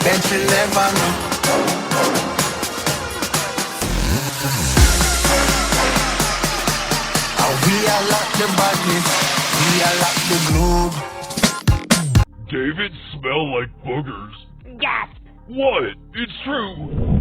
Bet you never know. And we are lock the badness, we are lock the globe. David smell like boogers. Gasp! What? It's true.